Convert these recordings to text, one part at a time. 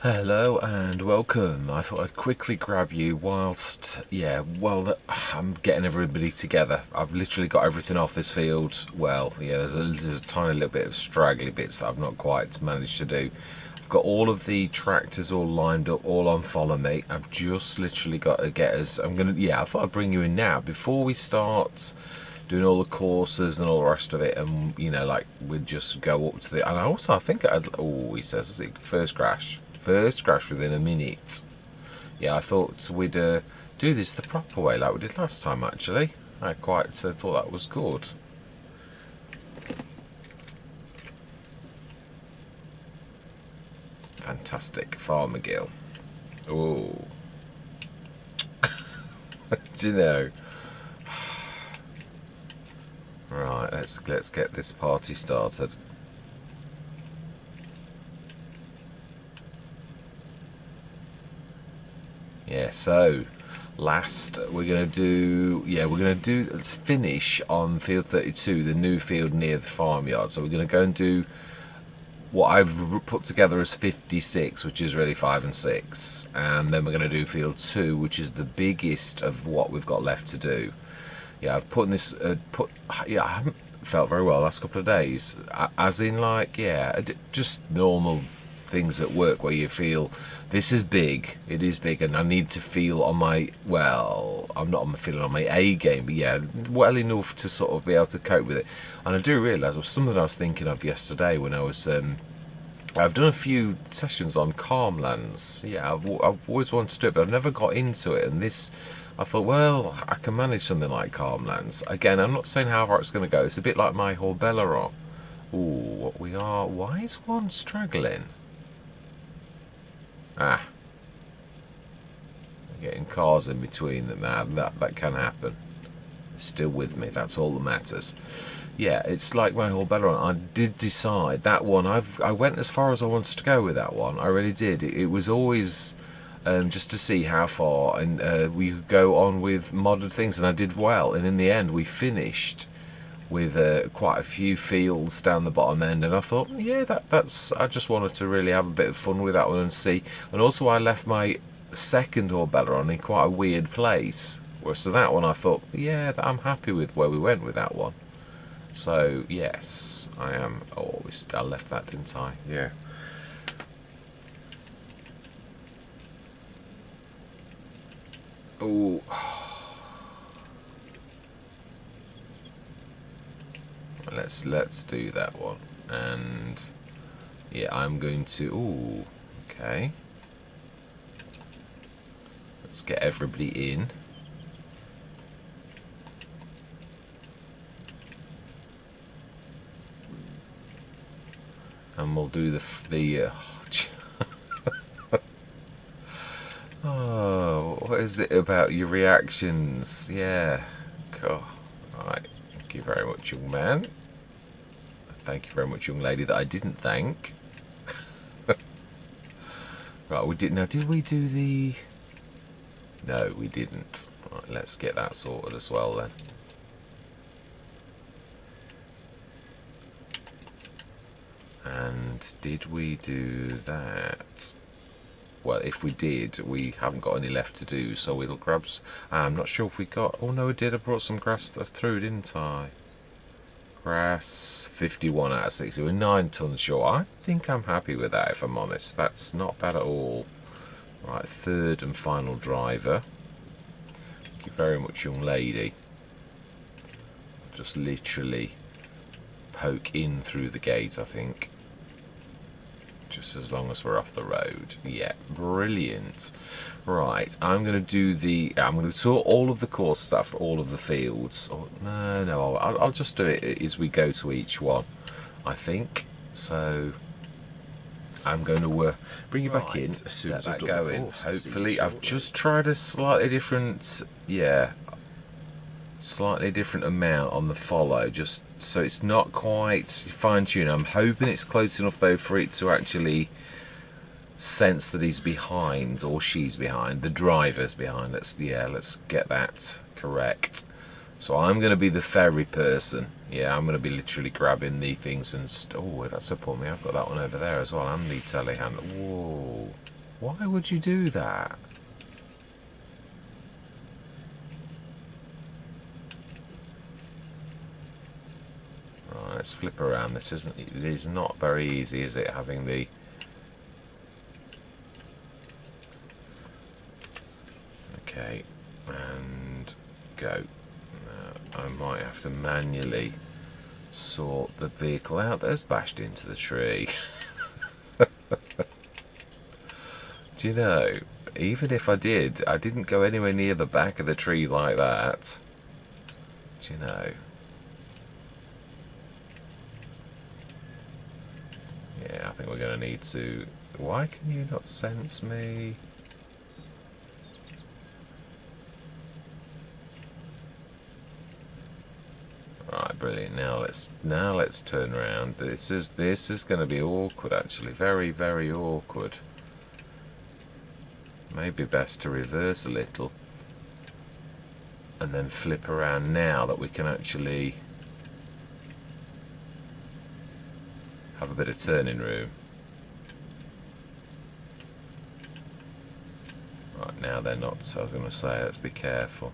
Hello and welcome. I thought I'd quickly grab you whilst, I'm getting everybody together. I've literally got everything off this field. Well, yeah, there's a tiny little bit of straggly bits that I've not quite managed to do. I've got all of the tractors all lined up, all on follow me. I've just literally got to get us, I thought I'd bring you in now before we start doing all the courses and all the rest of it, and we'd just go up to the, and I think he says first crash within a minute. Yeah, I thought we'd do this the proper way like we did last time. Actually, I quite thought that was good. Fantastic, Farmer Gill. Oh, do you know? Right, let's get this party started. Yeah, so last let's finish on field 32, the new field near the farmyard. So we're going to go and do what I've put together as 56, which is really 5 and 6, and then we're going to do field 2, which is the biggest of what we've got left to do. Yeah, I've put in this I haven't felt very well the last couple of days, as in just normal things at work where you feel this is big, it is big, and I need to feel on my, I'm not feeling on my A game, but yeah, well enough to sort of be able to cope with it. And I do realise it was something I was thinking of yesterday when I was I've done a few sessions on calmlands. Yeah, I've always wanted to do it, but I've never got into it, and this, I thought, well, I can manage something like calmlands. Again, I'm not saying how far it's going to go. It's a bit like my Horbelleron. Ooh, why is one straggling? Getting cars in between them now, that can happen. Still with me, that's all that matters. Yeah, it's like my whole Horbelleron. I did decide that one, I went as far as I wanted to go with that one. I really did. It was always just to see how far, and we could go on with modern things, and I did well. And in the end, we finished with quite a few fields down the bottom end, and I thought, yeah, that's. I just wanted to really have a bit of fun with that one and see. And also, I left my second Horbelleron in quite a weird place. So that one, I thought, yeah, I'm happy with where we went with that one. So yes, I am. Oh, I left that, didn't I? Yeah. Oh. Let's do that one, and yeah, I'm going to. Ooh, okay. Let's get everybody in. And we'll do the oh, what is it about your reactions? Yeah, cool. Alright, thank you very much, young man. Thank you very much, young lady that I didn't thank. Right, we did. Now, did we do the? No, we didn't. Right, let's get that sorted as well then. And did we do that? Well, if we did, we haven't got any left to do, so we'll grab. I'm not sure if we got. Oh no, I did. I brought some grass through, didn't I? Grass, 51 out of 60. We're 9 tons short. I think I'm happy with that, if I'm honest. That's not bad at all. Right, third and final driver. Thank you very much, young lady. Just literally poke in through the gate, I think. Just as long as we're off the road. Yeah, brilliant. Right, I'm going to sort all of the course stuff for all of the fields. Oh, no, I'll just do it as we go to each one, I think. So I'm going to bring you back in as soon as I go in. Hopefully, I've just tried a slightly different amount on the follow, just so it's not quite fine-tuned. I'm hoping it's close enough though for it to actually sense that he's behind, or she's behind, the driver's behind. Let's get that correct. So I'm going to be the ferry person. Yeah, I'm going to be literally grabbing the things and oh, that's upon me. I've got that one over there as well, and the telehandler. Whoa. Why would you do that? Right, let's flip around. This isn't. It is not very easy, is it? Having the. Okay, and go. I might have to manually sort the vehicle out that's bashed into the tree. Do you know, even if I didn't go anywhere near the back of the tree like that. Do you know? Yeah, I think we're going to need to... Why can you not sense me? Right, brilliant. Now let's turn around. This is going to be awkward, actually. Very, very awkward. Maybe best to reverse a little and then flip around now that we can actually have a bit of turning room. Right, now they're not, so I was going to say, let's be careful.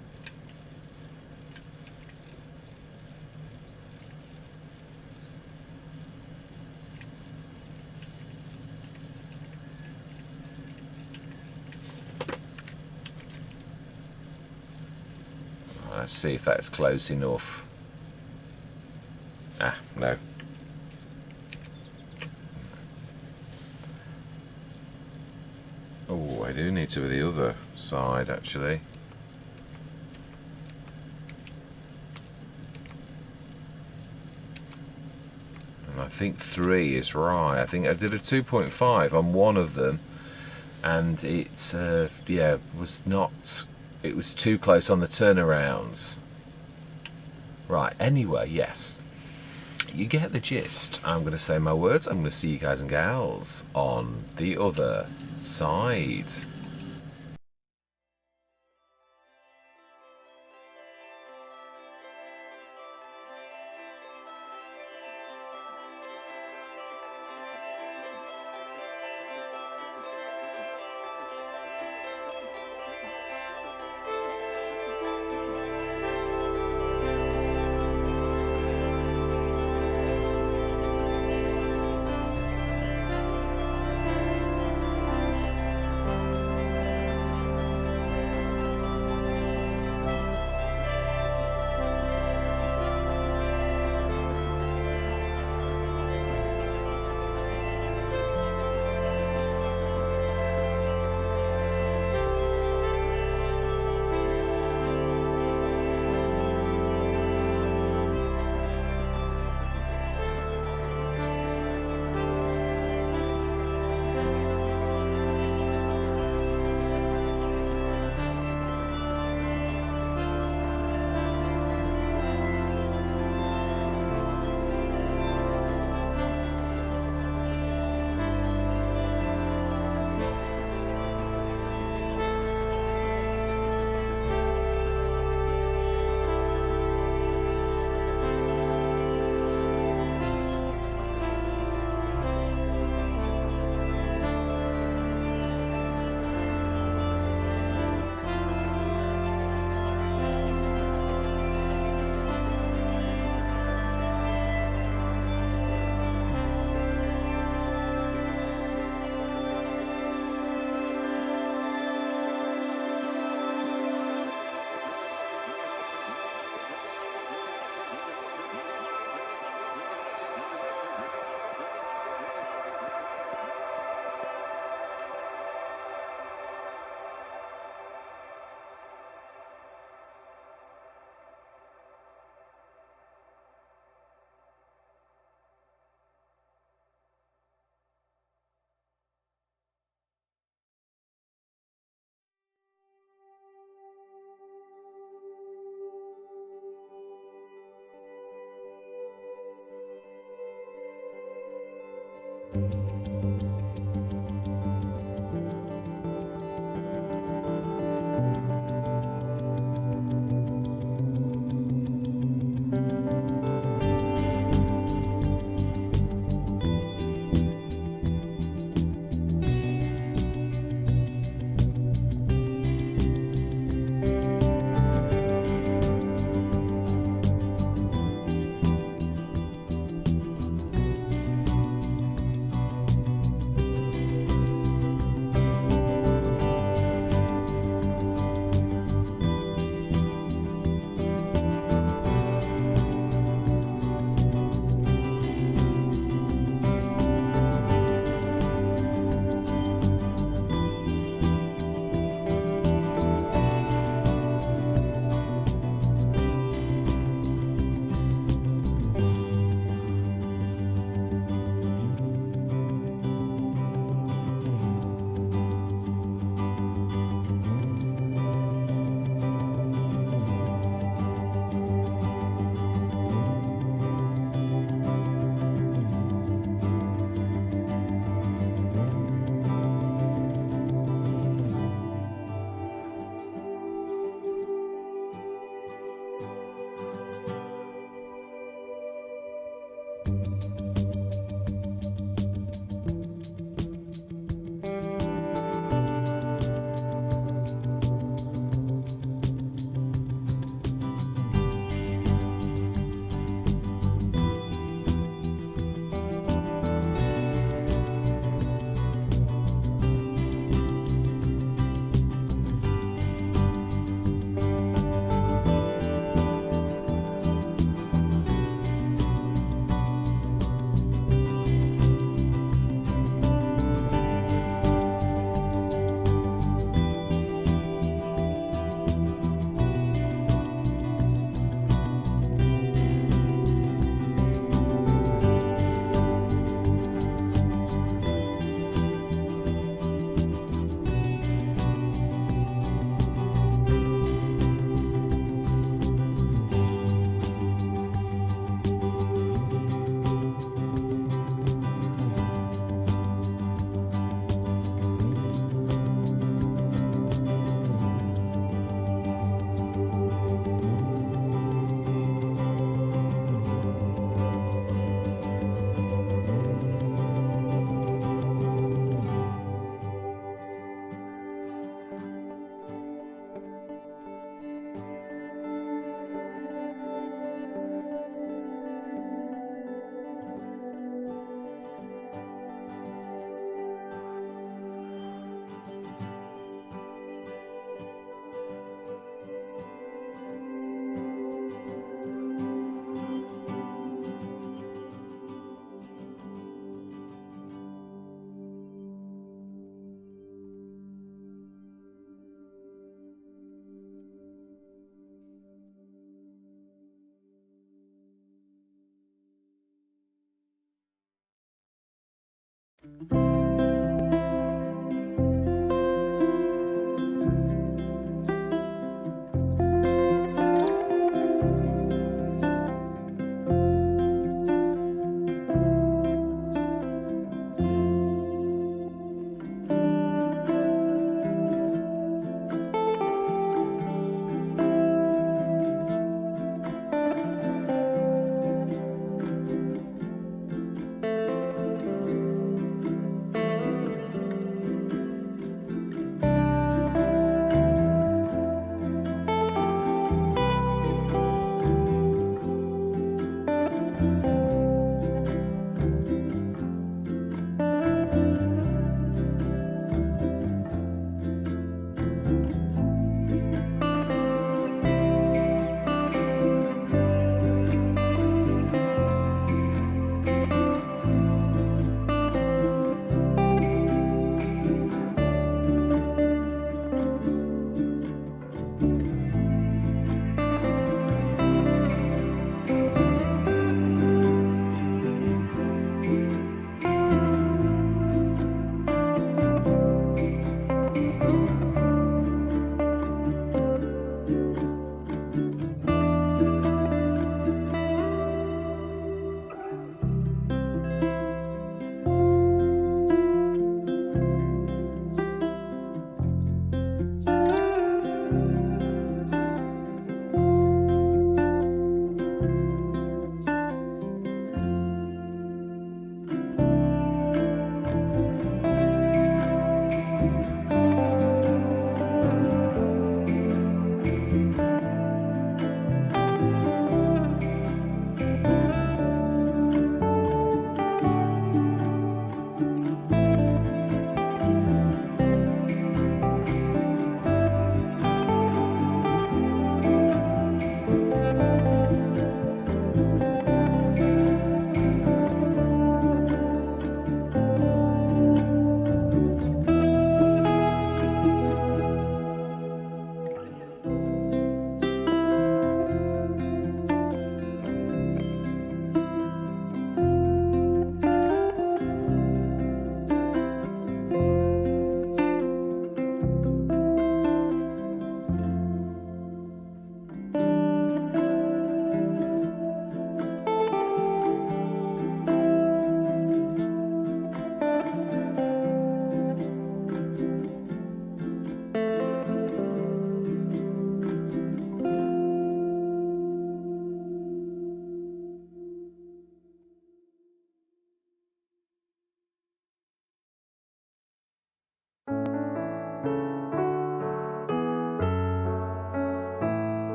Let's see if that's close enough. Ah, no. Oh, I do need to be the other side, actually. And I think 3 is right. I think I did a 2.5 on one of them, and it's yeah, was not. It was too close on the turnarounds. Right, anyway, yes. You get the gist. I'm going to say my words. I'm going to see you guys and gals on the other side.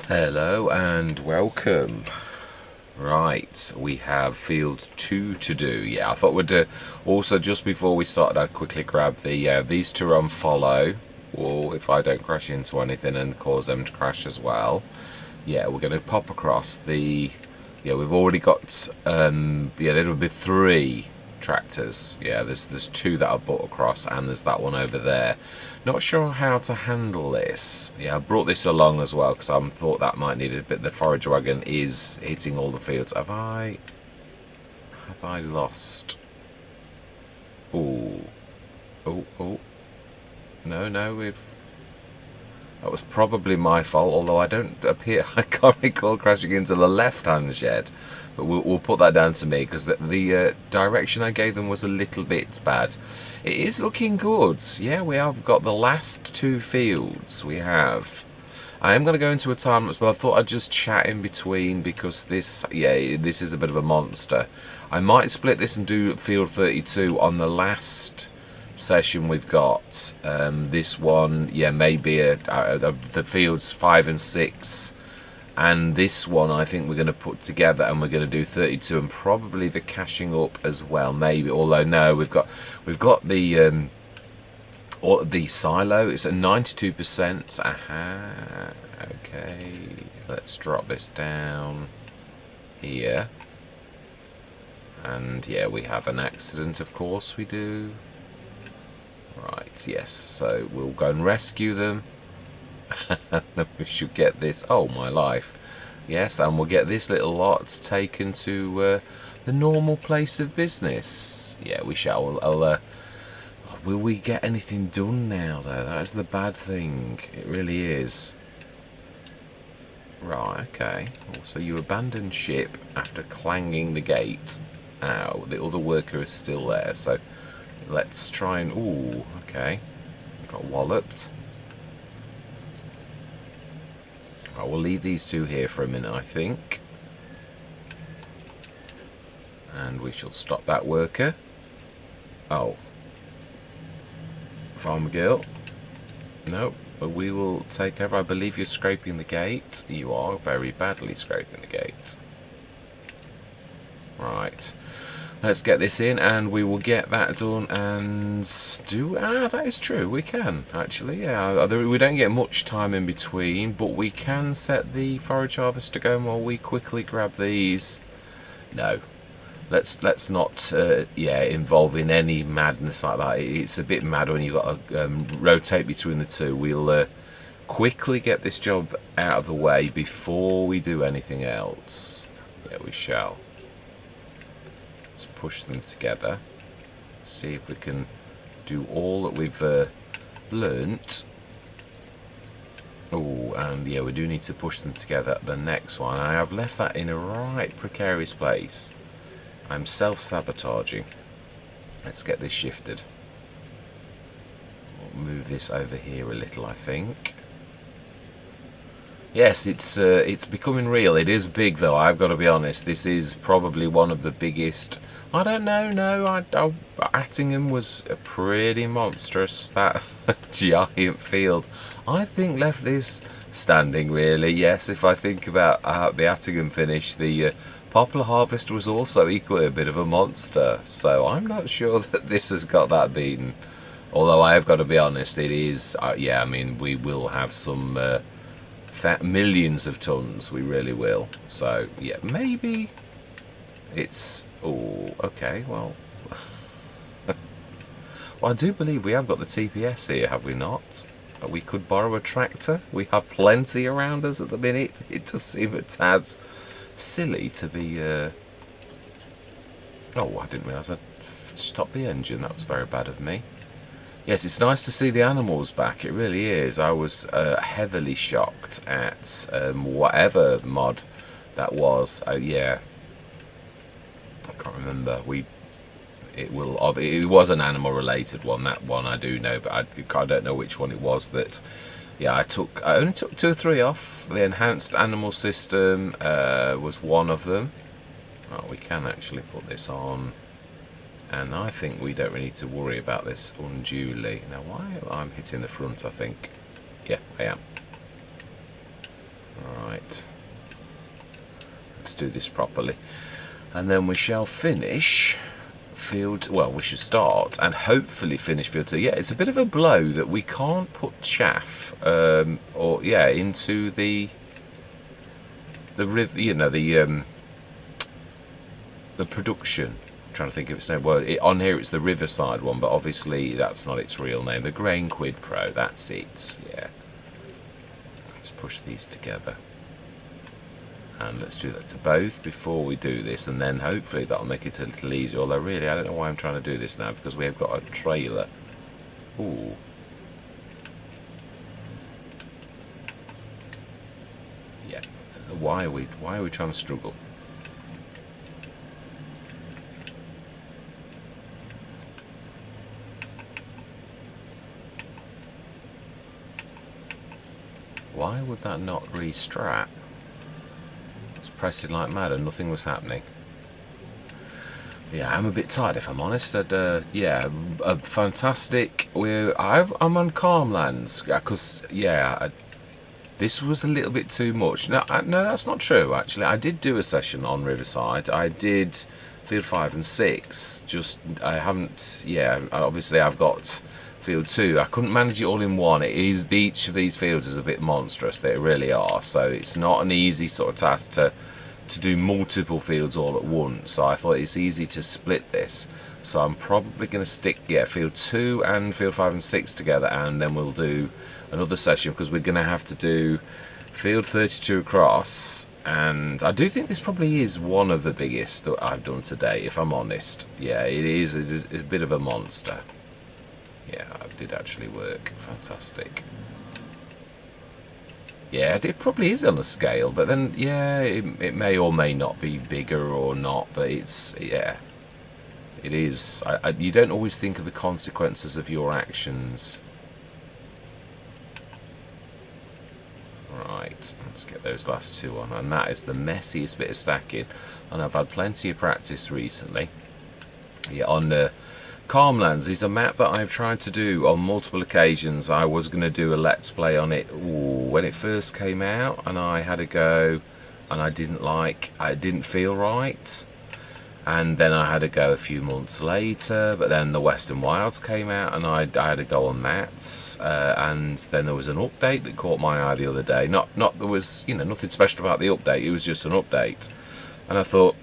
Hello and welcome. Right, we have field 2 to do. Yeah, I thought we'd also, just before we started, I'd quickly grab the these two on follow, or if I don't crash into anything and cause them to crash as well. Yeah, we're going to pop across the, yeah, we've already got, yeah, there will be 3 tractors. Yeah, there's 2 that I brought across, and there's that one over there. Not sure how to handle this. Yeah, I brought this along as well because I thought that might need a bit. The forage wagon is hitting all the fields. Have I lost? Oh, no, we've. That was probably my fault, although I can't recall crashing into the left-hand shed. But we'll put that down to me, because the direction I gave them was a little bit bad. It is looking good. Yeah, we have got the last 2 fields. We have. I am going to go into a time lapse, but I thought I'd just chat in between, because this is a bit of a monster. I might split this and do field 32 on the last session we've got. This one, yeah, maybe the fields 5 and 6. And this one I think we're going to put together, and we're going to do 32 and probably the caching up as well, maybe. Although no, we've got the silo. It's at 92%. Aha. Okay, let's drop this down here. And yeah, we have an accident, of course we do. Right, yes. So we'll go and rescue them. Then we should get this. Oh my life, yes, and we'll get this little lot taken to the normal place of business. Yeah, we shall. Will we get anything done now, though? That's the bad thing. It really is. Right, okay. So you abandoned ship after clanging the gate. Ow, the other worker is still there. So let's try and. Ooh, okay. Got walloped. I will leave these 2 here for a minute, I think. And we shall stop that worker. Oh. Farmer girl. No, but we will take over. I believe you're scraping the gate. You are very badly scraping the gate. Right. Let's get this in, and we will get that done and do. That is true. We can actually. Yeah, we don't get much time in between, but we can set the forage harvester going while we quickly grab these. No, let's not. Involve in any madness like that. It's a bit mad when you've got to rotate between the 2. We'll quickly get this job out of the way before we do anything else. Yeah, we shall. Let's push them together, see if we can do all that we've learnt. Oh, and yeah, we do need to push them together. The next one, I have left that in a right precarious place. I'm self-sabotaging. Let's get this shifted. We'll move this over here a little, I think. Yes, it's becoming real. It is big, though. I've got to be honest. This is probably one of the biggest. I don't know. No, Attingham was pretty monstrous. That giant field, I think, left this standing. Really, yes. If I think about the Attingham finish, the Poplar Harvest was also equally a bit of a monster. So I'm not sure that this has got that beaten. Although I have got to be honest, it is. Yeah, I mean, we will have some. Millions of tons, we really will. So yeah, maybe it's. Oh, okay. Well, well, I do believe we have got the TPS here, have we not? We could borrow a tractor. We have plenty around us at the minute. It does seem a tad silly to be. Oh, I didn't realise I'd stopped the engine. That was very bad of me. Yes, it's nice to see the animals back. It really is. I was heavily shocked at whatever mod that was. Yeah, I can't remember. It was an animal-related one. That one I do know, but I don't know which one it was. That yeah, I only took 2 or 3 off. The enhanced animal system was one of them. Oh, we can actually put this on. And I think we don't really need to worry about this unduly. Now, why I'm hitting the front, I think. Yeah, I am. Right. Let's do this properly. And then we shall finish field. Well, we should start and hopefully finish field 2. Yeah, it's a bit of a blow that we can't put chaff into the river. You know, the production. Trying to think of its name. Well, on here it's the Riverside one, but obviously that's not its real name. The Grain Quid Pro, that's it. Yeah. Let's push these together. And let's do that to both before we do this, and then hopefully that'll make it a little easier. Although really, I don't know why I'm trying to do this now, because we have got a trailer. Ooh. Why are we trying to struggle? Why would that not restrap? I was pressing like mad and nothing was happening. Yeah, I'm a bit tired if I'm honest. Yeah, a fantastic. I'm on calm lands because this was a little bit too much. No, that's not true. Actually, I did do a session on Riverside. I did field 5 and 6. Just I haven't. Yeah, obviously I've got field 2. I couldn't manage it all in one. Each of these fields is a bit monstrous. They really are. So it's not an easy sort of task to do multiple fields all at once. So I thought it's easy to split this. So I'm probably going to stick field 2 and field 5 and 6 together, and then we'll do another session because we're going to have to do field 32 across. And I do think this probably is one of the biggest that I've done today, if I'm honest. Yeah, it is a bit of a monster. Yeah, it did actually work. Fantastic. Yeah, it probably is on a scale, but then, yeah, it may or may not be bigger or not, but it's, yeah, it is. You don't always think of the consequences of your actions. Right, let's get those last two on, and that is the messiest bit of stacking, and I've had plenty of practice recently. Yeah, on the Calmlands is a map that I've tried to do on multiple occasions. I was going to do a let's play on it when it first came out, and I had a go, and I didn't feel right. And then I had a go a few months later, but then the Western Wilds came out, and I had a go on that. And then there was an update that caught my eye the other day. Not there was nothing special about the update. It was just an update, and I thought,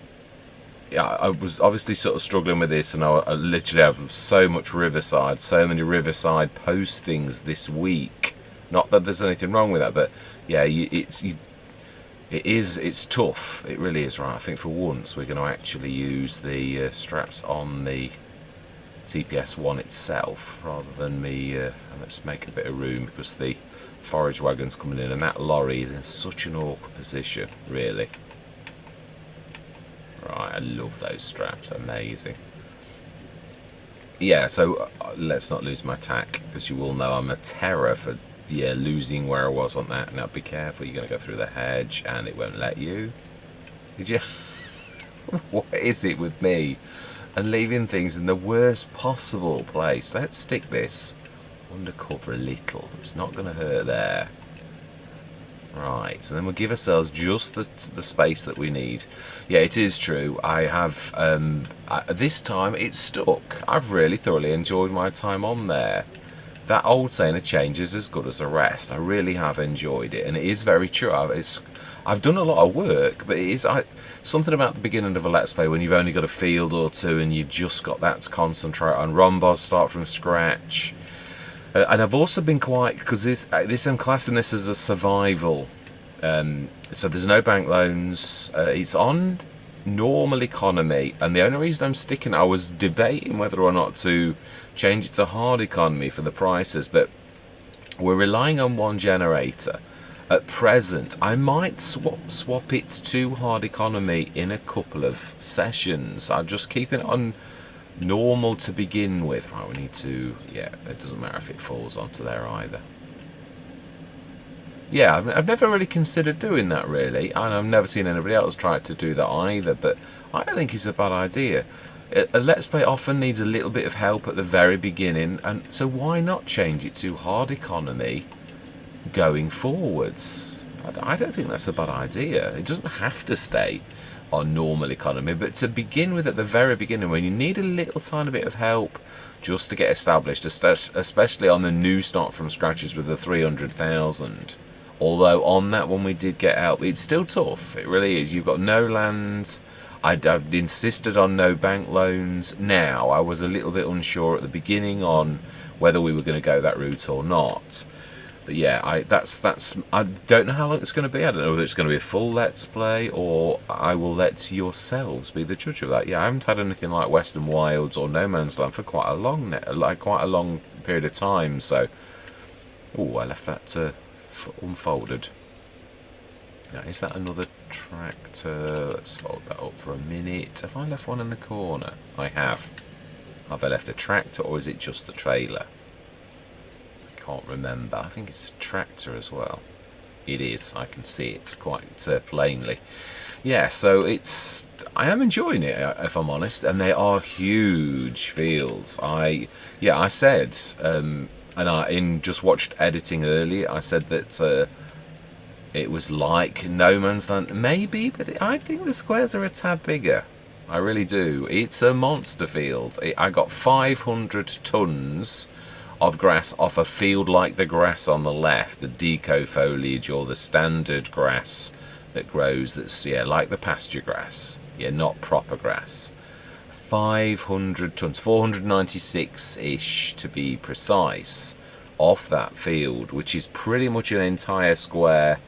yeah, I was obviously sort of struggling with this, and I literally have so many Riverside postings this week. Not that there's anything wrong with that, but yeah, it's tough. It really is, right? I think for once we're going to actually use the straps on the TPS1 itself rather than me. Let's make a bit of room because the forage wagon's coming in, and that lorry is in such an awkward position, really. Right, I love those straps, amazing. Yeah, so let's not lose my tack, because you all know I'm a terror for losing where I was on that. Now be careful, you're going to go through the hedge and it won't let you. Did you? What is it with me and leaving things in the worst possible place? Let's stick this undercover a little. It's not going to hurt there. Right, so then we'll give ourselves just the space that we need. Yeah, it is true. I have, this time it's stuck. I've really thoroughly enjoyed my time on there. That old saying, a change is as good as a rest. I really have enjoyed it, and it is very true. I've done a lot of work, but it is something about the beginning of a Let's Play when you've only got a field or two and you've just got that to concentrate on. Rhombos, start from scratch. And I've also been quite, because I'm classing this as a survival. So there's no bank loans. It's on normal economy, and the only reason I'm sticking, I was debating whether or not to change it to hard economy for the prices, but we're relying on one generator at present. I might swap it to hard economy in a couple of sessions. I'm just keeping it on normal to begin with. Right, we need to, it doesn't matter if it falls onto there either. Yeah, I've never really considered doing that, really, and I've never seen anybody else try to do that either, but I don't think it's a bad idea. A Let's Play often needs a little bit of help at the very beginning, and so why not change it to hard economy going forwards? I don't think that's a bad idea. It doesn't have to stay on normal economy, but to begin with at the very beginning, when you need a little tiny bit of help just to get established, especially on the new start from scratches with the 300,000. Although on that one we did get help, it's still tough. It really is. You've got no land. I've insisted on no bank loans. Now, I was a little bit unsure at the beginning on whether we were going to go that route or not. But yeah, I don't know how long it's going to be. I don't know whether it's going to be a full Let's Play, or I will let yourselves be the judge of that. Yeah, I haven't had anything like Western Wilds or No Man's Land for quite a long period of time. So, I left that unfolded. Now, is that another tractor? Let's fold that up for a minute. Have I left one in the corner? I have. Have I left a tractor, or is it just the trailer? I can't remember. I think it's a tractor as well. It is. I can see it quite plainly. Yeah, so I am enjoying it, if I'm honest, and they are huge fields. I said, and in just watched editing earlier, I said that it was like no man's land, maybe, but I think the squares are a tad bigger. I really do. It's a monster field. I got 500 tons of grass off a field like the grass on the left, the deco foliage or the standard grass that grows, that's like the pasture grass, not proper grass. 500 tons, 496-ish to be precise, off that field, which is pretty much an entire square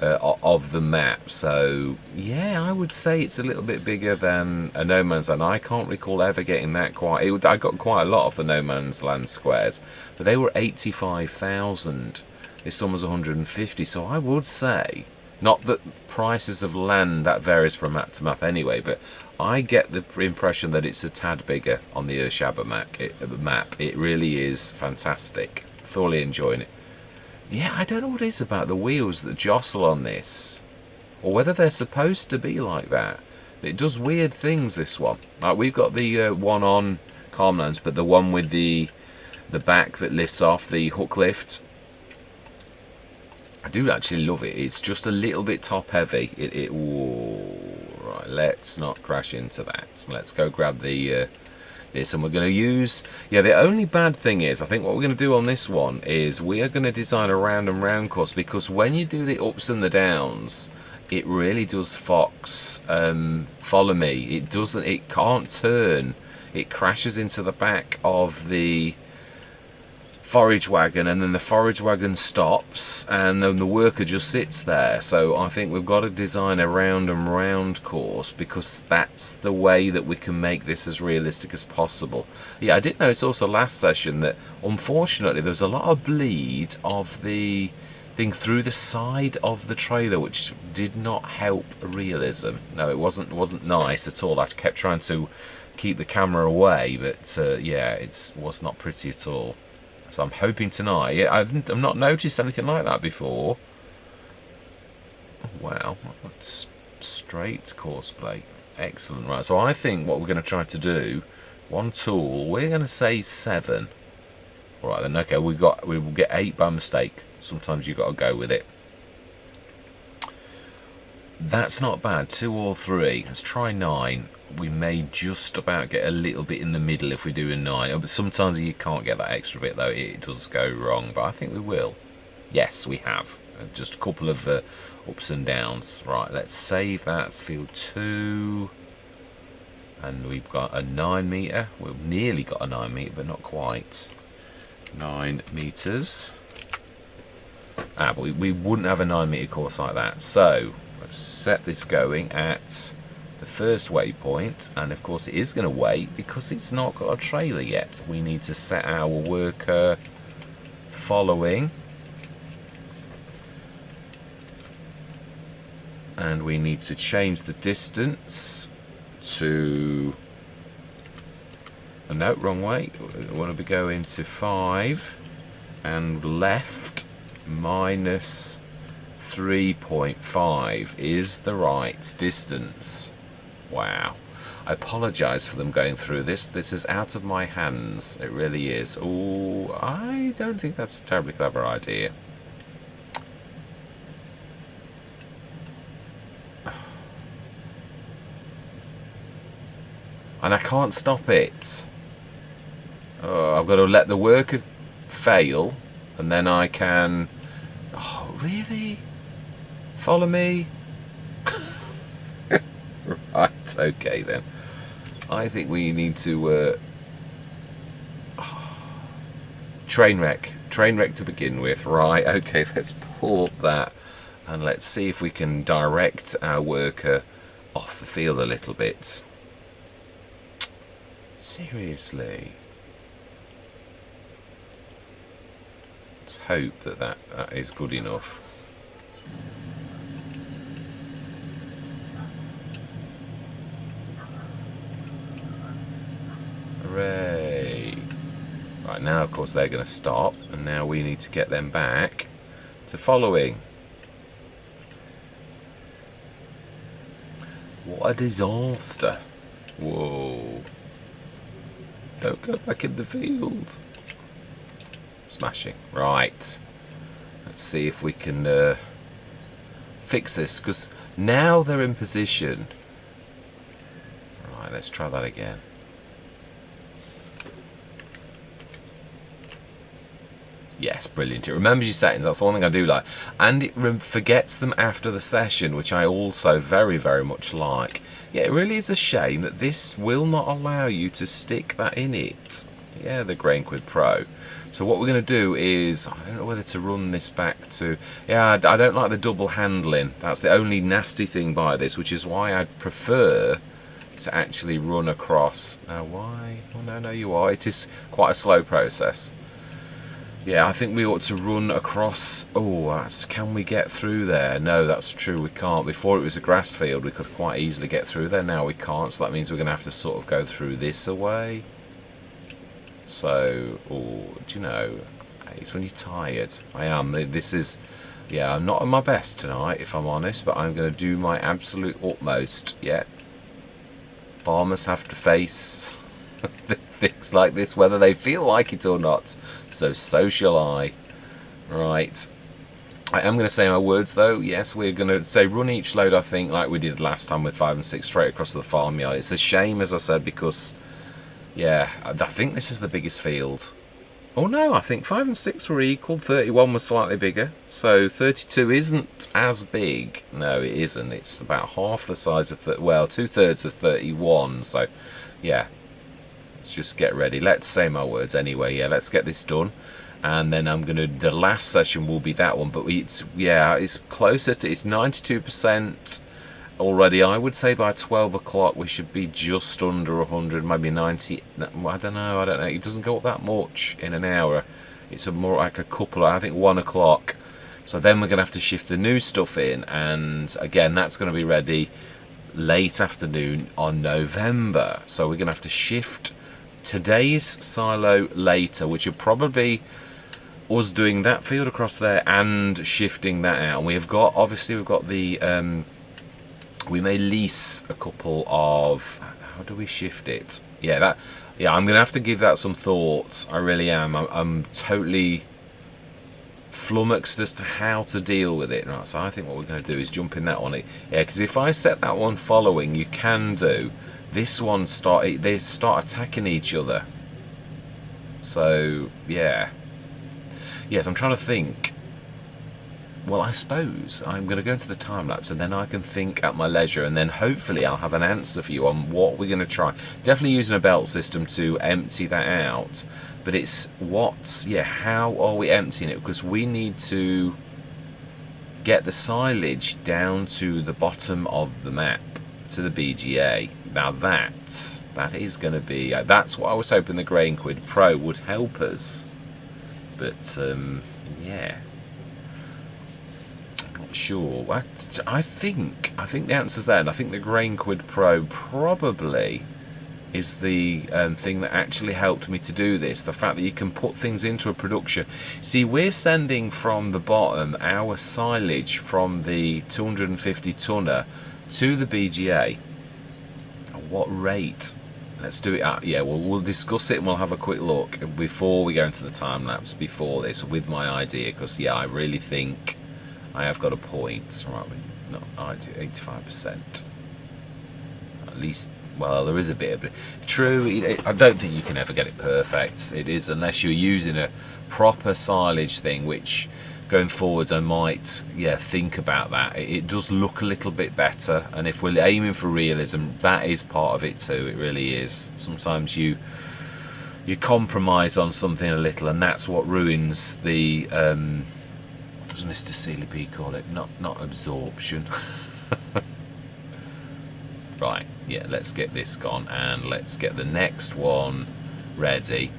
of the map. So I would say it's a little bit bigger than a no man's land. I can't recall ever getting that quite. I got quite a lot of the no man's land squares, but they were 85,000. This one was 150. So I would say, not that prices of land that varies from map to map anyway, but I get the impression that it's a tad bigger on the Urshaba map. It really is fantastic. Thoroughly enjoying it. Yeah, I don't know what it is about the wheels that jostle on this, or whether they're supposed to be like that. It does weird things, this one. Like, we've got the one on Calmlands, but the one with the back that lifts off, the hook lift, I do actually love it. It's just a little bit top heavy. Right, let's not crash into that. Let's go grab the this, and we're going to use, the only bad thing is, I think what we're going to do on this one is we are going to design a round and round course, because when you do the ups and the downs, it really does follow me. It can't turn. It crashes into the back of the forage wagon, and then the forage wagon stops, and then the worker just sits there. So I think we've got to design a round and round course, because that's the way that we can make this as realistic as possible. I did notice also last session that unfortunately there's a lot of bleed of the thing through the side of the trailer, which did not help realism. No, it wasn't nice at all. I kept trying to keep the camera away, but it was not pretty at all. So I'm hoping tonight. I've not noticed anything like that before. Oh, wow, that's straight course plate. Excellent. Right, so I think what we're going to try to do, one tool, we're going to say 7. All right then. Okay, we will get 8 by mistake. Sometimes you've got to go with it. That's not bad. 2 or 3. Let's try 9. We may just about get a little bit in the middle if we do a 9. But sometimes you can't get that extra bit, though. It does go wrong. But I think we will. Yes, we have. Just a couple of ups and downs. Right, let's save that. It's field 2. And we've got a 9 metre. We've nearly got a 9 metre, but not quite. 9 metres. But we wouldn't have a 9 metre course like that. So let's set this going at the first waypoint, and of course it is going to wait because it's not got a trailer yet. We need to set our worker following, and we need to change the distance to, no, wrong way. We want to be going to 5 and left minus 3.5 is the right distance. Wow. I apologise for them going through this. This is out of my hands. It really is. Oh, I don't think that's a terribly clever idea. And I can't stop it. Oh, I've got to let the worker fail, and then I can... Oh, really? Follow me? Right, okay then. I think we need to... train wreck. Train wreck to begin with. Right, okay, let's pull that. And let's see if we can direct our worker off the field a little bit. Seriously. Let's hope that is good enough. Right, now of course they're going to stop, and now we need to get them back to following. What a disaster. Whoa. Don't go back in the field. Smashing. Right. Let's see if we can fix this, because now they're in position. Right, let's try that again. Yes, brilliant. It remembers your settings. That's the one thing I do like. And it forgets them after the session, which I also very, very much like. Yeah, it really is a shame that this will not allow you to stick that in it. Yeah, the GrainQuid Pro. So what we're going to do is, I don't know whether to run this back to... Yeah, I don't like the double handling. That's the only nasty thing by this, which is why I'd prefer to actually run across... Now, why? Oh, no, you are. It is quite a slow process. Yeah, I think we ought to run across... Oh, can we get through there? No, that's true, we can't. Before it was a grass field, we could quite easily get through there. Now we can't, so that means we're going to have to sort of go through this away. So, do you know, it's when you're tired. I am. This is... Yeah, I'm not at my best tonight, if I'm honest, but I'm going to do my absolute utmost. Yeah. Farmers have to face... things like this, whether they feel like it or not. So shall I. Right. I am going to say my words though. Yes, we're going to say run each load, I think, like we did last time with 5 and 6 straight across the farmyard. It's a shame, as I said, because, yeah, I think this is the biggest field. Oh no, I think 5 and 6 were equal. 31 was slightly bigger. So 32 isn't as big. No, it isn't. It's about half the size of, well, 2/3 of 31. So, yeah. Let's just get ready. Let's say my words anyway. Yeah, let's get this done, and then I'm gonna. The last session will be that one, but it's closer to. It's 92% already. I would say by 12 o'clock we should be just under 100, maybe 90. I don't know. It doesn't go up that much in an hour. It's more like a couple. I think 1 o'clock. So then we're gonna have to shift the new stuff in, and again that's gonna be ready late afternoon on November. So we're gonna have to shift today's silo later, which will probably us doing that field across there and shifting that out. And we've got the we may lease a couple of, how do we shift it? Yeah, I'm gonna have to give that some thought. I really am. I'm totally flummoxed as to how to deal with it. Right, so I think what we're going to do is jump in that one. Yeah, because if I set that one following, you can do this one. They start attacking each other. So yeah, yes, I'm trying to think. Well, I suppose I'm going to go into the time lapse, and then I can think at my leisure, and then hopefully I'll have an answer for you on what we're going to try. Definitely using a belt system to empty that out. But it's how are we emptying it? Because we need to get the silage down to the bottom of the map, to the BGA. Now that is going to be, that's what I was hoping the GrainQuid Pro would help us. But, yeah. I'm not sure. I think the answer's there, and I think the GrainQuid Pro probably is the thing that actually helped me to do this. The fact that you can put things into a production. See, we're sending from the bottom our silage from the 250 tonner to the BGA. At what rate? Let's do it at, yeah, we'll discuss it and we'll have a quick look before we go into the time lapse before this with my idea, because yeah, I really think I have got a point. Right, not 85%. At least. Well, there is a bit of it. True, I don't think you can ever get it perfect. It is, unless you're using a proper silage thing, which going forwards I might, think about that. It does look a little bit better, and if we're aiming for realism, that is part of it too. It really is. Sometimes you compromise on something a little, and that's what ruins the, what does Mr. Sealy B call it? Not absorption. Right, yeah, let's get this gone, and let's get the next one ready.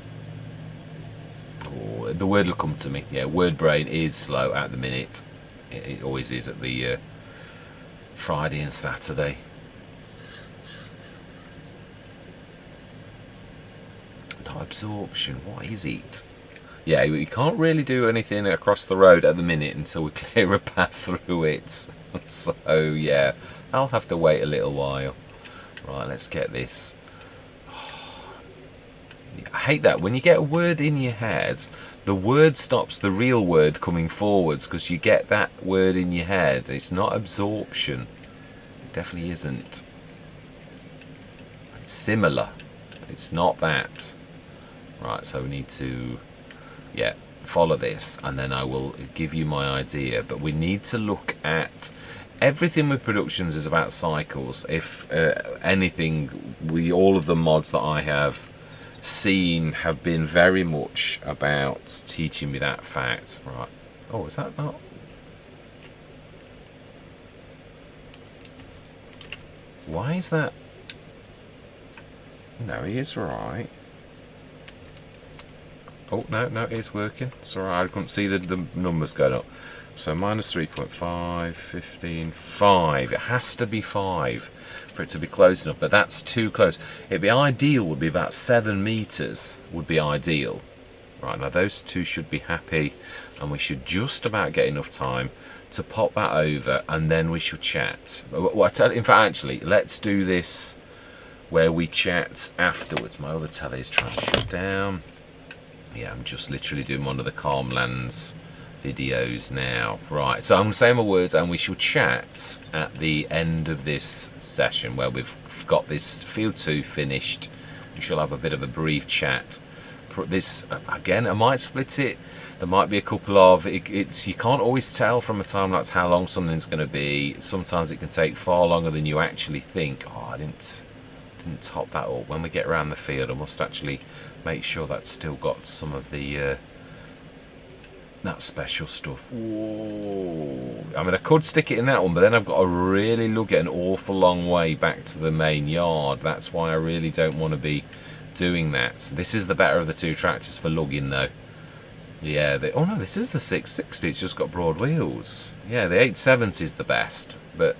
Oh, the word will come to me. Yeah, word brain is slow at the minute. It always is at the Friday and Saturday. Not absorption. What is it? Yeah, we can't really do anything across the road at the minute until we clear a path through it. So yeah, I'll have to wait a little while. Right, let's get this. I hate that when you get a word in your head, the word stops the real word coming forwards because you get that word in your head. It's not absorption. It definitely isn't. It's similar. It's not that. Right, so we need to, yeah, follow this, and then I will give you my idea. But we need to look at everything with productions is about cycles. If anything, all of the mods that I have seen have been very much about teaching me that fact. Right. Oh, is that not? Why is that? No, he is right. Oh, no, it is working. It's alright, I couldn't see the numbers going up. So minus 3.5, 15, 5. It has to be 5 for it to be close enough, but that's too close. It'd be ideal, would be about 7 meters would be ideal. Right, now those two should be happy, and we should just about get enough time to pop that over, and then we should chat. In fact, actually, let's do this where we chat afterwards. My other telly is trying to shut down. Yeah, I'm just literally doing one of the Calmlands videos now. Right, so I'm going to say my words and we shall chat at the end of this session where we've got this field 2 finished. We shall have a bit of a brief chat. This, again, I might split it. There might be a couple of, it's you can't always tell from a time lapse how long something's going to be. Sometimes it can take far longer than you actually think. Oh, I didn't top that up. When we get around the field, I must actually make sure that's still got some of the that special stuff. Whoa. I mean, I could stick it in that one, but then I've got to really lug it an awful long way back to the main yard. That's why I really don't want to be doing that. This is the better of the two tractors for lugging, though. Yeah, oh no, this is the 660. It's just got broad wheels. Yeah, the 870 is the best, but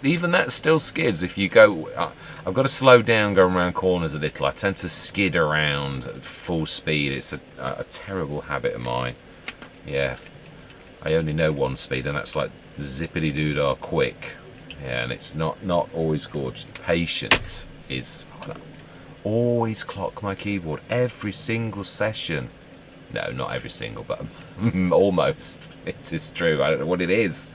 even that still skids. If you go, I've got to slow down going around corners a little. I tend to skid around at full speed. It's a terrible habit of mine. Yeah, I only know one speed, and that's like zippity doo dah quick. Yeah, and it's not always good. Patience is. I always clock my keyboard every single session. No, not every single, but almost. It is true. I don't know what it is.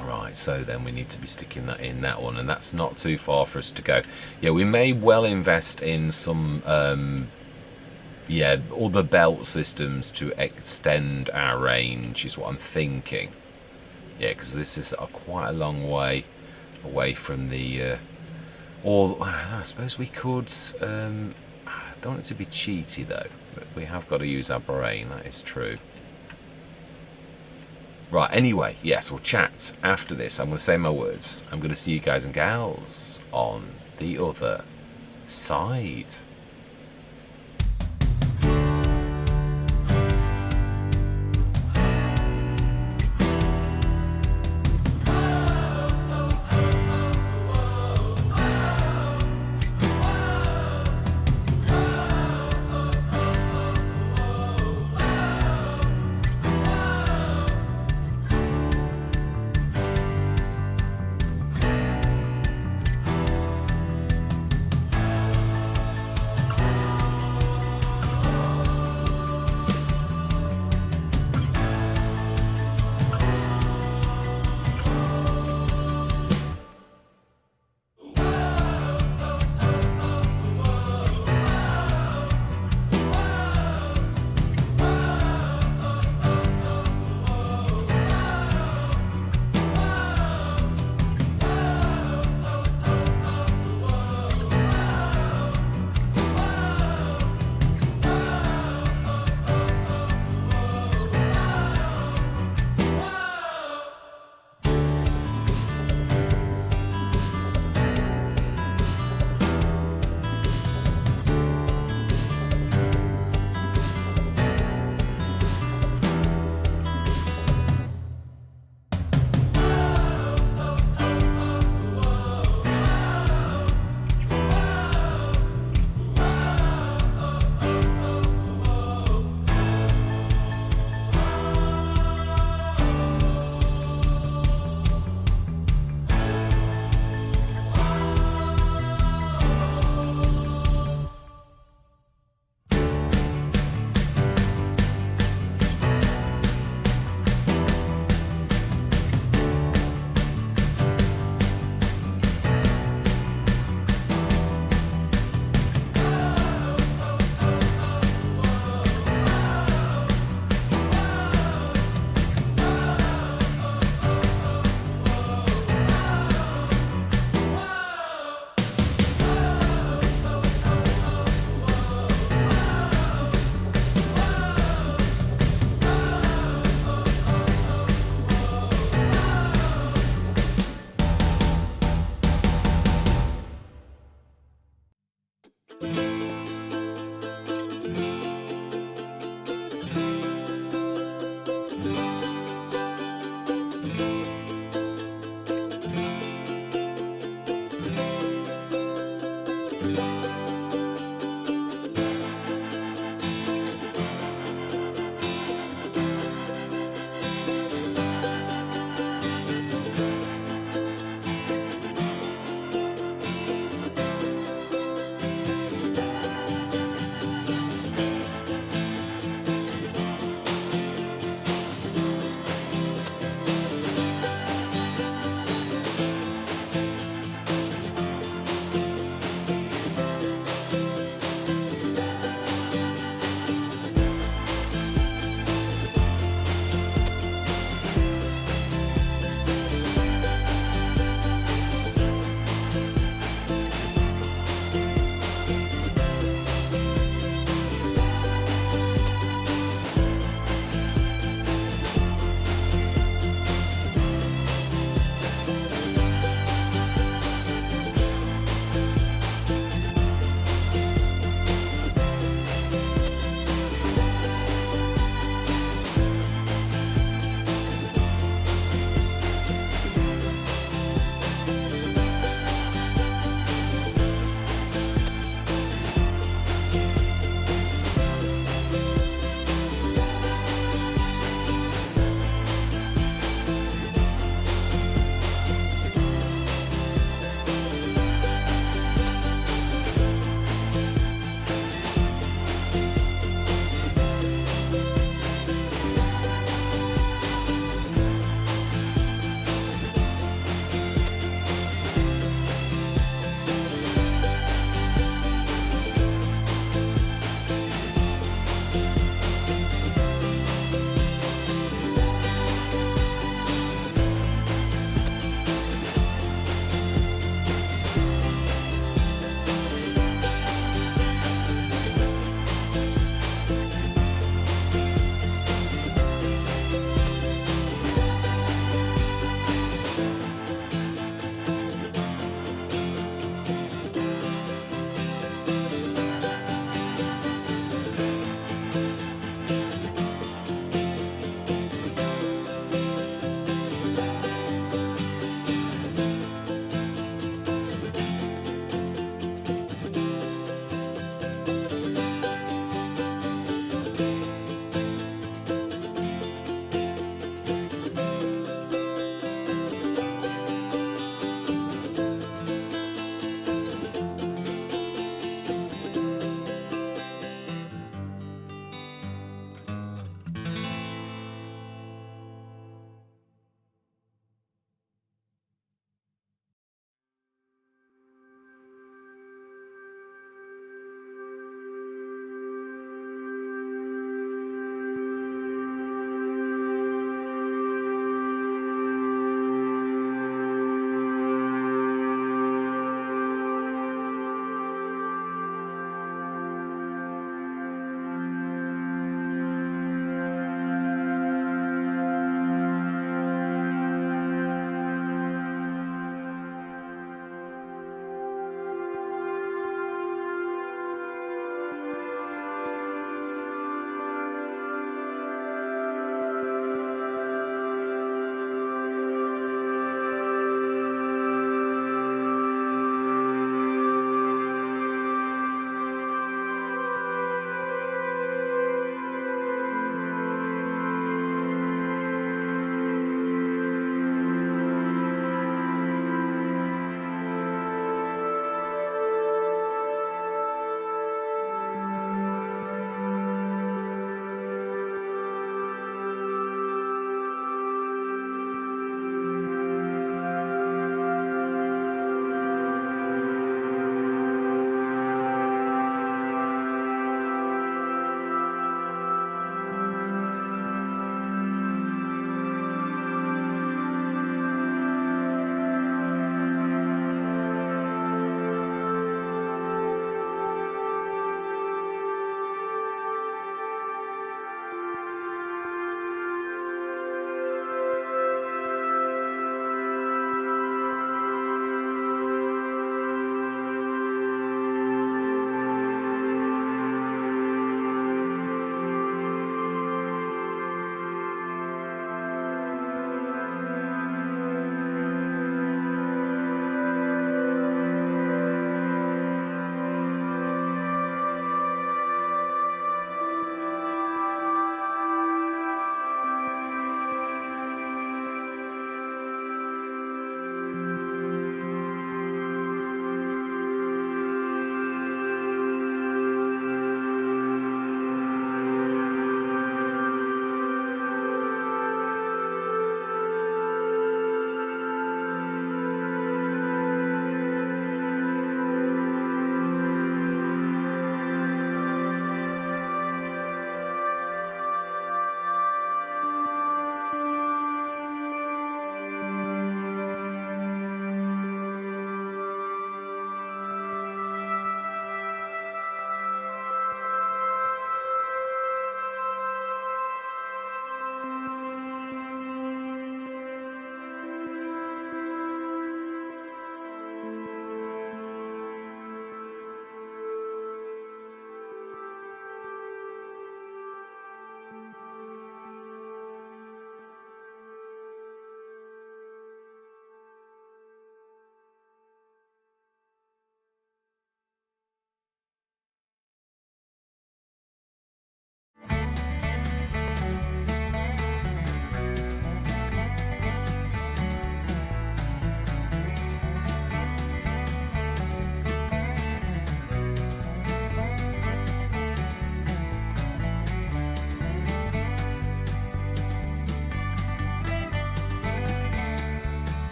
Right, so then we need to be sticking that in that one, and that's not too far for us to go. Yeah, we may well invest in some other belt systems to extend our range is what I'm thinking. Yeah, because this is quite a long way away from the or I suppose we could I don't want it to be cheaty though, but we have got to use our brain, that is true. Right, anyway, yes, we'll chat after this. I'm going to say my words. I'm going to see you guys and gals on the other side.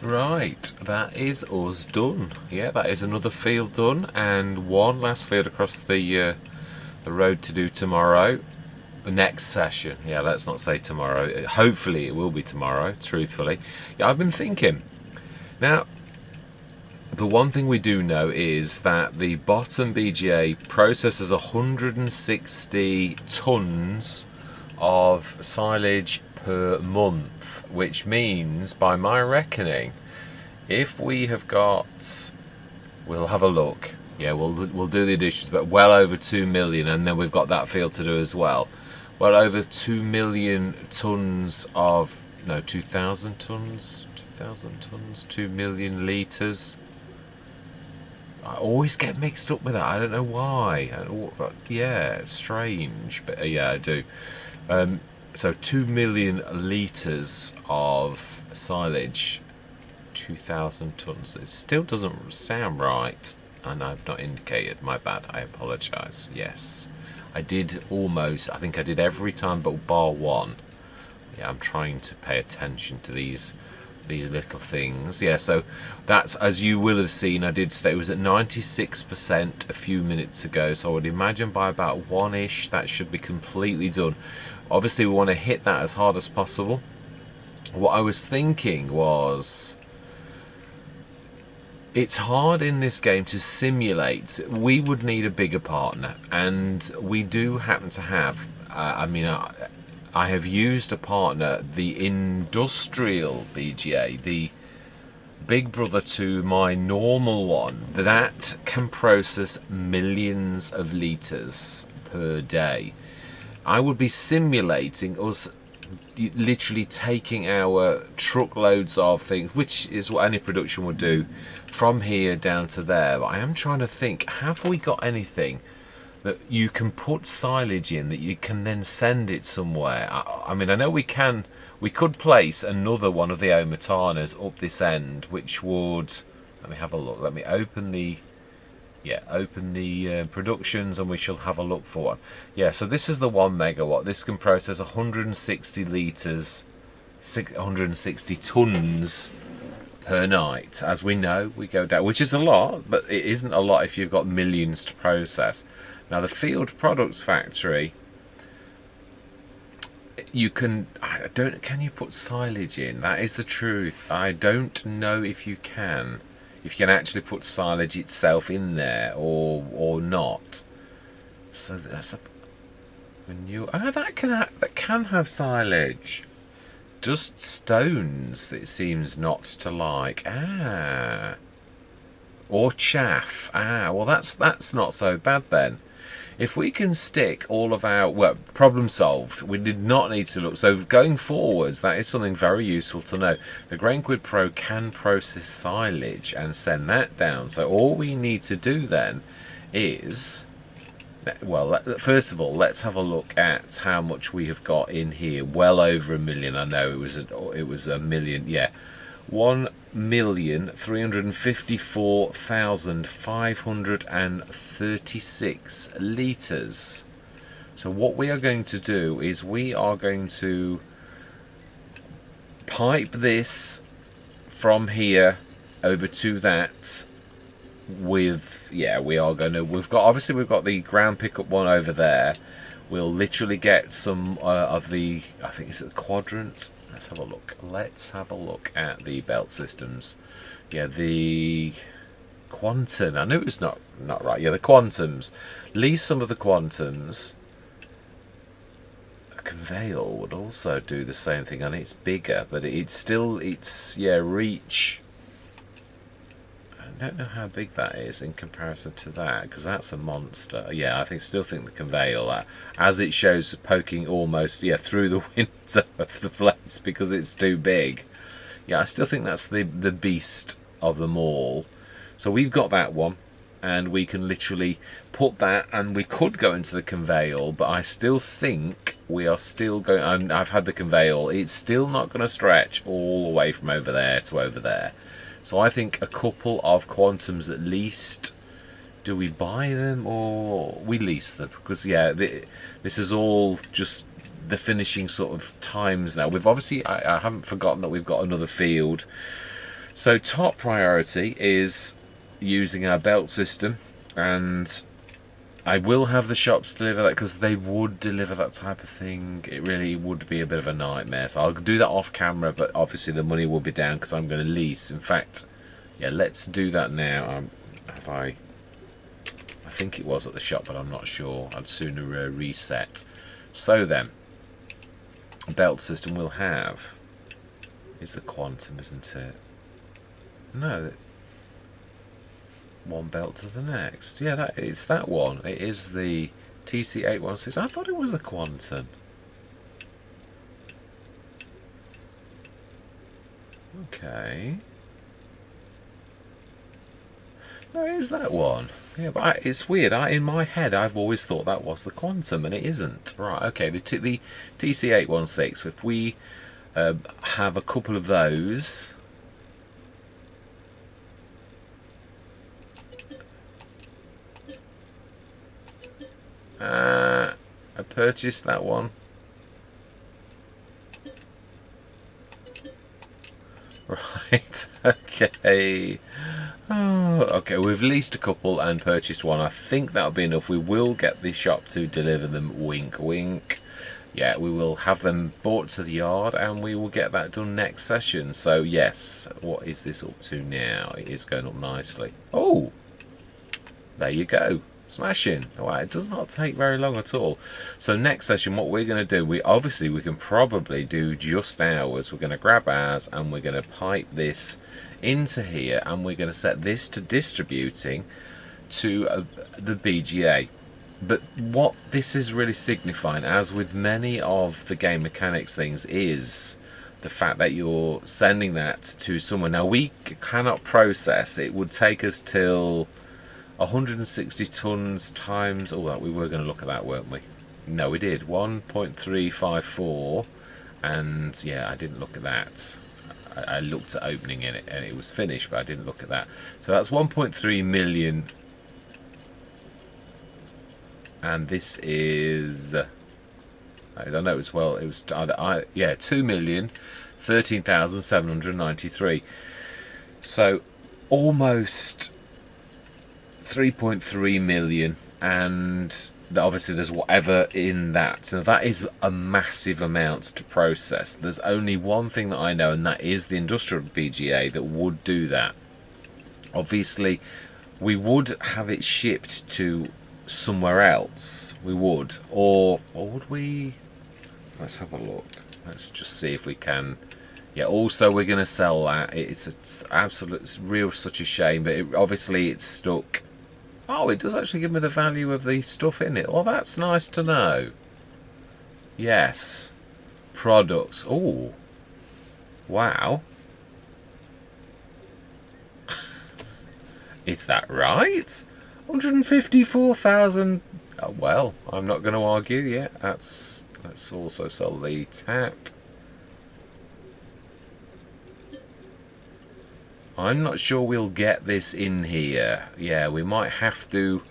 Right, that is us done. Yeah, that is another field done, and one last field across the road to do tomorrow. The next session. Yeah, let's not say tomorrow. Hopefully it will be tomorrow, truthfully. Yeah, I've been thinking. Now, the one thing we do know is that the bottom BGA processes 160 tonnes of silage per month, which means, by my reckoning, if we have got, we'll have a look. Yeah, we'll do the additions, but well over 2 million, and then we've got that field to do as well. Well over 2 million tonnes of, no, 2,000 tonnes, 2 million litres. I always get mixed up with that. I don't know why. Yeah, it's strange, but yeah, I do. So 2 million litres of silage, 2,000 tonnes. It still doesn't sound right, and I've not indicated. My bad. I apologise. Yes, I did almost. I think I did every time but bar one. Yeah, I'm trying to pay attention to these little things. Yeah, so that's, as you will have seen, I did say it was at 96% a few minutes ago, so I would imagine by about one-ish that should be completely done. Obviously we want to hit that as hard as possible. What I was thinking was, it's hard in this game to simulate. We would need a bigger partner, and we do happen to have, I have used a partner, the industrial BGA, the big brother to my normal one, that can process millions of litres per day. I would be simulating us literally taking our truckloads of things, which is what any production would do, from here down to there. But I am trying to think, have we got anything that you can put silage in that you can then send it somewhere? I mean, I know we could place another one of the Omatanas up this end, which would, let me have a look, let me open the productions, and we shall have a look for one. Yeah, so this is the 1 megawatt. This can process 160 litres, 160 tonnes per night. As we know, we go down, which is a lot, but it isn't a lot if you've got millions to process. Now the field products factory, can you put silage in? That is the truth. I don't know if you can actually put silage itself in there or not. So that's a new, that can have silage. Just stones, it seems not to like. Or chaff. Well that's not so bad then. If we can stick all of our, well, problem solved. We did not need to look. So going forwards, that is something very useful to know. The GrainQuid Pro can process silage and send that down. So all we need to do then is, well, first of all, let's have a look at how much we have got in here. Well over 1 million. I know it was a million. Yeah, 1,354,536 litres. So what we are going to do is we are going to pipe this from here over to that with, we are going to, we've got the ground pickup one over there. We'll literally get some of the, I think it's the quadrant. Let's have a look. Let's have a look at the belt systems. Yeah, the quantum. I knew it was not right. Yeah, the quantums. Leave some of the quantums. A conveyal would also do the same thing, and it's bigger, but it's reach. I don't know how big that is in comparison to that, because that's a monster. Yeah, still think the conveyal, as it shows, poking almost through the window of the place because it's too big. Yeah, I still think that's the beast of them all. So we've got that one, and we can literally put that, and we could go into the conveyal, but I still think we are still going. I've had the conveyal. It's still not going to stretch all the way from over there to over there. So I think a couple of quantums at least. Do we buy them or we lease them? Because this is all just the finishing sort of times now. We've obviously, I haven't forgotten that we've got another field So top priority is using our belt system, and I will have the shops deliver that because they would deliver that type of thing. It really would be a bit of a nightmare. So I'll do that off camera, but obviously the money will be down because I'm going to lease. In fact, yeah, let's do that now. I think it was at the shop, but I'm not sure. I'd sooner reset. So then, belt system we'll have is the Quantum, isn't it? No, one belt to the next. Yeah, it's that one. It is the TC816. I thought it was the Quantum. Okay. No, it is that one. Yeah, but it's weird. In my head, I've always thought that was the Quantum, and it isn't. Right, okay, the TC816. If we have a couple of those... I purchased that one. Right, okay. Oh, okay, we've leased a couple and purchased one. I think that'll be enough. We will get the shop to deliver them, wink wink. Yeah, we will have them brought to the yard and we will get that done next session. So yes, what is this up to now? It is going up nicely. Oh, there you go. Smashing. Wow, it does not take very long at all. So next session, what we're going to do, we can probably do just ours. We're going to grab ours and we're going to pipe this into here, and we're going to set this to distributing to the BGA. But what this is really signifying, as with many of the game mechanics things, is the fact that you're sending that to someone. Now, we cannot process. It would take us till 160 tons times... Oh, that we were going to look at that, weren't we? No, we did. 1.354. And, yeah, I didn't look at that. I looked at opening in it, and it was finished, but I didn't look at that. So that's 1.3 million. And this is... I don't know as well. It was... yeah, 2,013,793. So, almost 3.3 million, and obviously there's whatever in that. Now that is a massive amount to process. There's only one thing that I know, and that is the industrial BGA that would do that. Obviously we would have it shipped to somewhere else. We would, or would we? Let's have a look. Let's just see if we can. Yeah, also we're going to sell that. It's absolute, it's real, such a shame, but obviously it's stuck. Oh, it does actually give me the value of the stuff in it. Oh, that's nice to know. Yes. Products. Oh. Wow. Is that right? 154,000. Oh, well, I'm not going to argue yet. Let's also sell the tap. I'm not sure we'll get this in here. Yeah, we might have to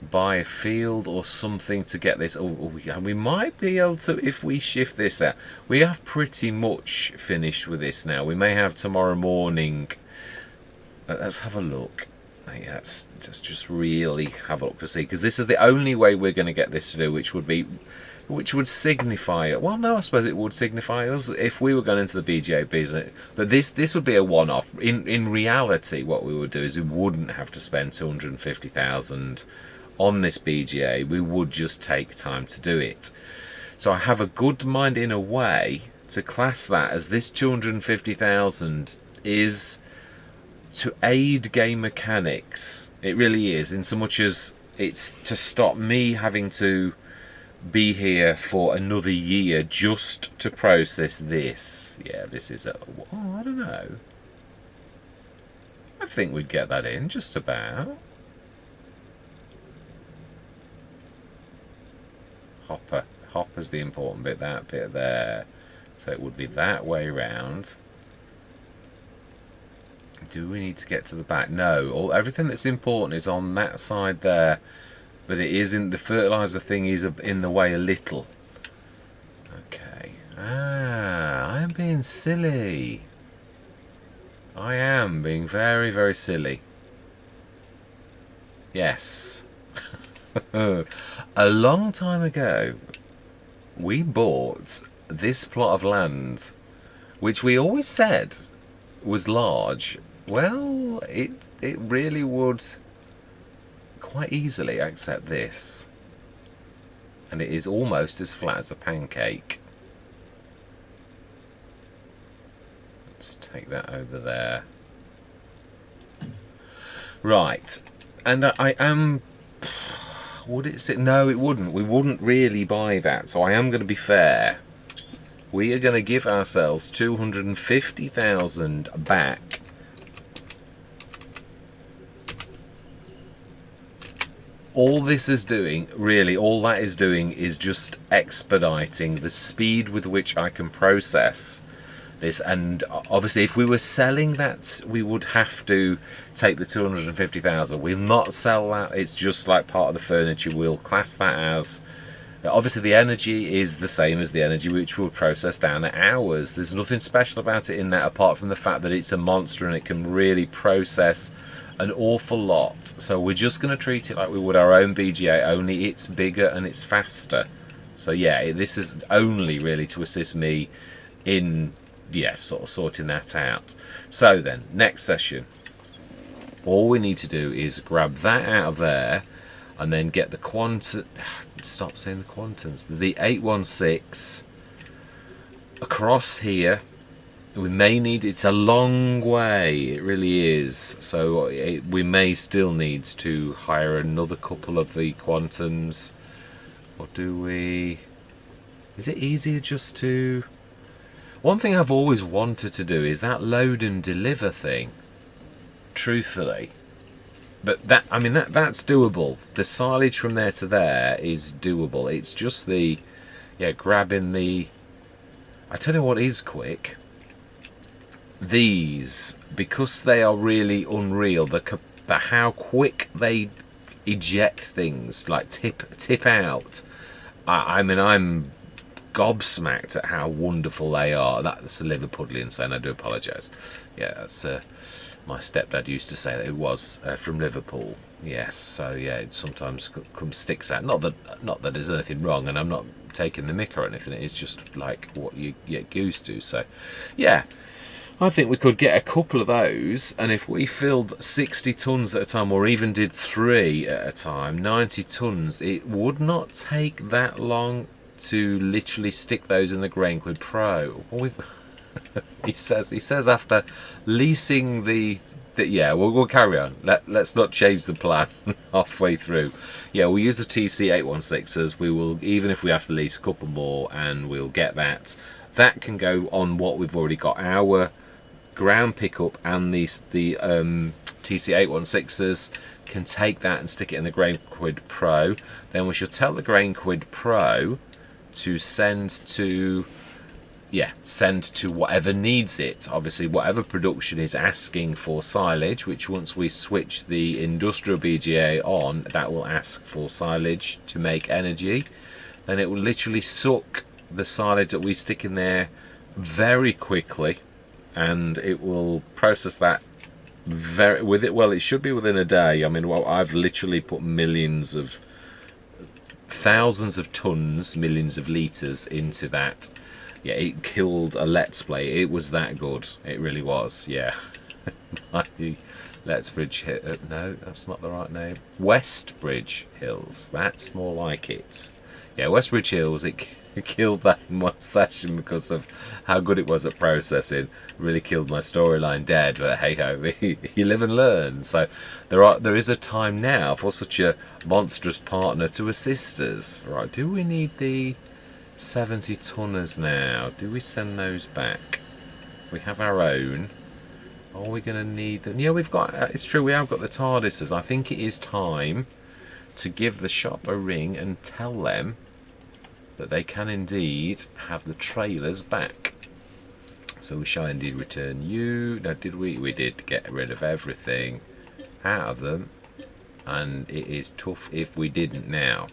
buy a field or something to get this. We might be able to if we shift this out. We have pretty much finished with this now. We may have tomorrow morning. Let's have a look. Yeah, let's just really have a look to see, because this is the only way we're going to get this to do, which would signify, well, no, I suppose it would signify us if we were going into the BGA business. But this would be a one-off. In reality, what we would do is we wouldn't have to spend 250,000 on this BGA. We would just take time to do it. So I have a good mind, in a way, to class that as this 250,000 is to aid game mechanics. It really is, in so much as it's to stop me having to be here for another year just to process this. Yeah, this is I don't know. I think we'd get that in just about. Hopper's the important bit, that bit there. So it would be that way round. Do we need to get to the back? No, everything that's important is on that side there. But it isn't, the fertiliser thing is in the way a little. Okay. I am being silly. I am being very, very silly. Yes. A long time ago, we bought this plot of land, which we always said was large. Well, it really would quite easily accept this. And it is almost as flat as a pancake. Let's take that over there. Right. And I am... Would it sit? No, it wouldn't. We wouldn't really buy that. So I am going to be fair. We are going to give ourselves 250,000 back. All this is doing, really, all that is doing is just expediting the speed with which I can process this. And obviously if we were selling that, we would have to take the 250,000. We'll not sell that. It's just like part of the furniture. We'll class that as, obviously the energy is the same as the energy which we'll process down at hours. There's nothing special about it in that, apart from the fact that it's a monster and it can really process an awful lot. So we're just going to treat it like we would our own BGA, only it's bigger and it's faster. So yeah, this is only really to assist me in, yeah, sort of sorting that out. So then, next session, all we need to do is grab that out of there and then get the quantum, stop saying the quantums, the 816 across here. We may need, it's a long way, it really is, so we may still need to hire another couple of the quantums, or do we, is it easier just to, one thing I've always wanted to do is that load and deliver thing, truthfully, but that, I mean, that's doable. The silage from there to there is doable. It's just the, yeah, grabbing the, I tell you what is quick. These, because they are really unreal, the how quick they eject things, like tip out. I mean, I'm gobsmacked at how wonderful they are. That's a Liverpudlian saying, I do apologise. Yeah, that's my stepdad used to say that it was from Liverpool. Yes, so yeah, it sometimes comes sticks out. Not that there's anything wrong, and I'm not taking the mick or anything. It's just like what you get used to. So, yeah. I think we could get a couple of those, and if we filled 60 tonnes at a time, or even did 3 at a time, 90 tonnes, it would not take that long to literally stick those in the GrainQuid Pro. He says after leasing the yeah, we'll carry on. Let's not change the plan halfway through. Yeah, we'll use the TC816s. We will, even if we have to lease a couple more, and we'll get that. That can go on what we've already got, our ground pickup, and the TC816s can take that and stick it in the GrainQuid Pro. Then we shall tell the GrainQuid Pro to send to whatever needs it. Obviously whatever production is asking for silage, which once we switch the industrial BGA on, that will ask for silage to make energy. Then it will literally suck the silage that we stick in there very quickly, and it will process that well, it should be within a day. I mean, well, I've literally put thousands of tons, millions of litres into that. Yeah, it killed a Let's Play. It was that good. It really was, yeah. Lethbridge, no, that's not the right name. Westbridge Hills, that's more like it. Yeah, Westbridge Hills, it killed that in one session because of how good it was at processing. Really killed my storyline dead, but hey ho, you live and learn. So there is a time now for such a monstrous partner to assist us. Right, do we need the 70 tonners now? Do we send those back? We have our own. Are we going to need them? Yeah, we've got, it's true, we have got the TARDISes. I think it is time to give the shop a ring and tell them that they can indeed have the trailers back. So we shall indeed return you. Now, did we? We did get rid of everything out of them, and it is tough if we didn't now.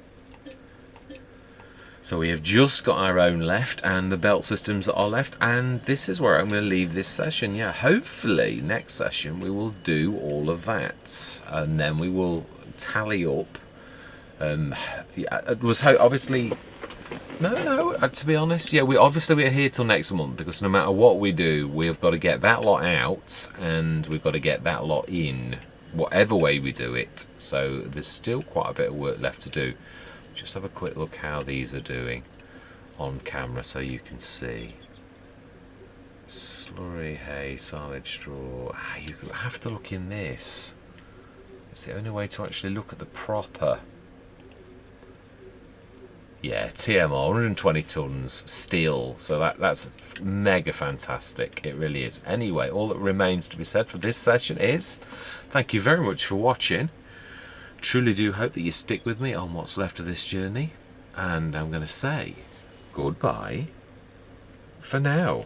So we have just got our own left and the belt systems that are left, and this is where I'm going to leave this session. Yeah, hopefully next session we will do all of that, and then we will tally up. Yeah, it was obviously no. To be honest, yeah, we're here till next month, because no matter what we do, we've got to get that lot out and we've got to get that lot in, whatever way we do it. So there's still quite a bit of work left to do. Just have a quick look how these are doing on camera so you can see. Slurry, hay, silage, straw. You have to look in this. It's the only way to actually look at the proper. Yeah, TMR, 120 tons still. So that's mega fantastic. It really is. Anyway, all that remains to be said for this session is thank you very much for watching. Truly do hope that you stick with me on what's left of this journey, and I'm going to say goodbye for now.